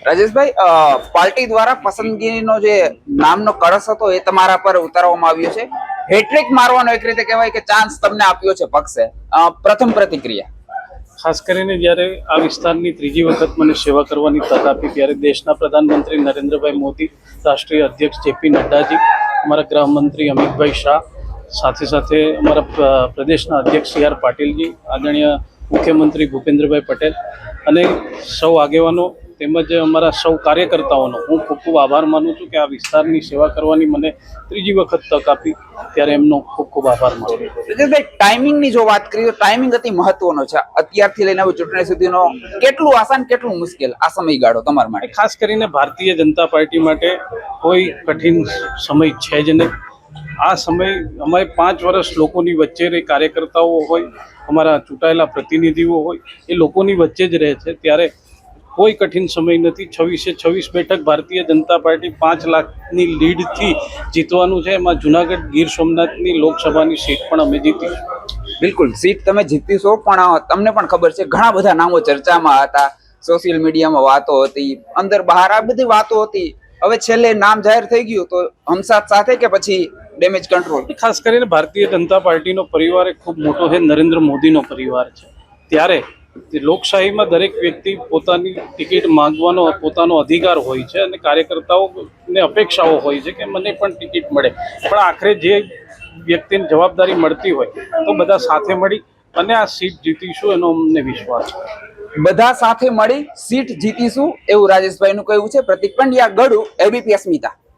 Rajeshbhai, party દ્વારા પસંદગીનો જે નામનો કળશ હતો એ તમારા પર ઉતારવામાં આવ્યો છે. હેટ્રિક મારવાનો એક રીતે કહેવાય કે ચાન્સ તમને આપ્યો છે પક્ષે. પ્રથમ પ્રતિક્રિયા? ખાસ કરીને જ્યારે આ વિસ્તારની ત્રીજી વખત મને સેવા કરવાની તક આપી ત્યારે દેશના પ્રધાનમંત્રી નરેન્દ્રભાઈ મોદી, રાષ્ટ્રીય અધ્યક્ષ જેપી નડ્ડાજી, અમારા ગૃહમંત્રી અમિતભાઈ શાહ, સાથે સાથે અમારા પ્રદેશના અધ્યક્ષ સી આર પાટીલજી, આદરણીય મુખ્યમંત્રી ભૂપેન્દ્રભાઈ પટેલ અને સૌ આગેવાનો તેમજ અમારા સૌ કાર્યકર્તાઓનો હું ખૂબ ખૂબ આભાર માનું છું કે આ વિસ્તારની સેવા કરવાની મને ત્રીજી વખત તક આપી, ત્યારે એમનો ખૂબ ખૂબ આભાર માનું છું. રાજેશભાઈ, ટાઈમિંગની જો વાત કરીએ તો ટાઈમિંગ અતિ મહત્વનો છે. અત્યારથી લઈને હવે ચૂંટણી સુધીનો કેટલું આસાન કેટલું મુશ્કેલ આ સમયગાળો તમારા માટે? ખાસ કરીને ભારતીય જનતા પાર્ટી માટે કોઈ કઠિન સમય છે જ નહીં. આ સમય અમારે 5 વર્ષ લોકોની વચ્ચે રહી, કાર્યકર્તાઓ હોય, અમારા ચૂંટાયેલા પ્રતિનિધિઓ હોય, એ લોકોની વચ્ચે જ રહે છે, ત્યારે કોઈ કઠિન સમય નથી. 26 બેઠક ભારતીય જનતા પાર્ટી 5 લાખની લીડથી જીતવાનું છે. એમાં જુનાગઢ ગીર સોમનાથની લોકસભાની સીટ પણ અમે જીતીશું. બિલકુલ, સીટ તમે જીતીશો, પણ તમને પણ ખબર છે ઘણા બધા નામો ચર્ચામાં હતા, સોશિયલ મીડિયામાં વાતો હતી, અંદર બહાર આ બધી વાતો હતી. હવે છેલ્લે નામ જાહેર થઈ ગયું તો હમસાથ સાથે કે પછી ડેમેજ કંટ્રોલ? ખાસ કરીને ભારતીય જનતા પાર્ટીનો પરિવાર એ ખૂબ મોટો છે, નરેન્દ્ર મોદીનો પરિવાર છે. ત્યારે લોકશાહીમાં દરેક વ્યક્તિ પોતાની ટિકિટ માંગવાનો પોતાનો અધિકાર હોય છે અને કાર્યકર્તાઓને અપેક્ષાઓ હોય છે કે મને પણ ટિકિટ મળે. પણ આખરે જે વ્યક્તિને જવાબદારી મળતી હોય તો બધા સાથે મળી અને આ સીટ જીતીશું એનો અમને વિશ્વાસ છે. બધા સાથે મળી સીટ જીતીશું એવું રાજેશભાઈનું કહેવું છે. પ્રતિક પંડ્યા, ગળુ, એબીપી અસ્મિતા.